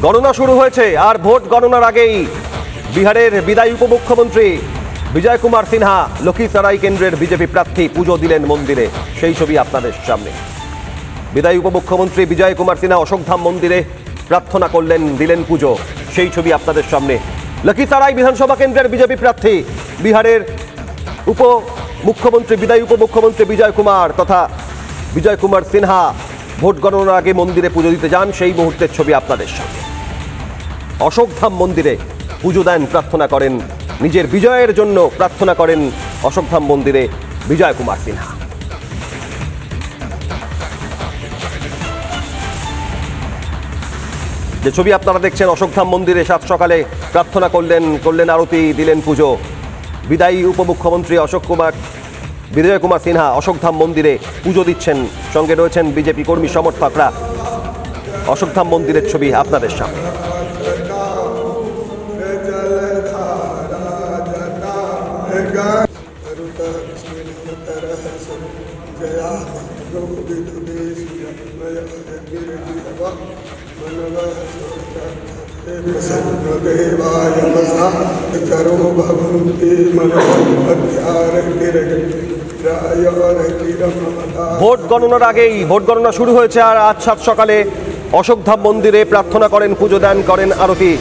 গণনা শুরু হয়েছে আর ভোট গণনার আগেই বিহারের বিদায়ী উপমুখ্যমন্ত্রী বিজয় কুমার সিনহা লখিসরাই কেন্দ্রের বিজেপি প্রার্থী পুজো দিলেন মন্দিরে। সেই ছবি আপনাদের সামনে। বিদায়ী উপমুখ্যমন্ত্রী বিজয় কুমার সিনহা অশোকধাম মন্দিরে প্রার্থনা করলেন, দিলেন পুজো। সেই ছবি আপনাদের সামনে। লখিসরাই বিধানসভা কেন্দ্রের বিজেপি প্রার্থী বিহারের উপমুখ্যমন্ত্রী বিদায়ী উপমুখ্যমন্ত্রী বিজয় কুমার তথা বিজয় কুমার সিনহা ভোট গণনার আগে মন্দিরে পুজো দিতে যান। সেই মুহূর্তের ছবি আপনাদের সামনে। অশোকধাম মন্দিরে পুজো দেন, প্রার্থনা করেন, নিজের বিজয়ের জন্য প্রার্থনা করেন অশোকধাম মন্দিরে বিজয় কুমার সিনহা। যে ছবি আপনারা দেখছেন, অশোকধাম মন্দিরে সাত সকালে প্রার্থনা করলেন আরতি, দিলেন পুজো। বিদায়ী উপমুখ্যমন্ত্রী বিজয় কুমার সিনহা অশোকধাম মন্দিরে পুজো দিচ্ছেন, সঙ্গে রয়েছেন বিজেপি কর্মী সমর্থকরা। অশোকধাম মন্দিরের ছবি আপনাদের সামনে। ভোট গণনার আগেই ভোট গণনা শুরু হয়েছে আর আজ সাত সকালে অশোকধাম মন্দিরে প্রার্থনা করেন, পুজো দেন, করেন আরতি।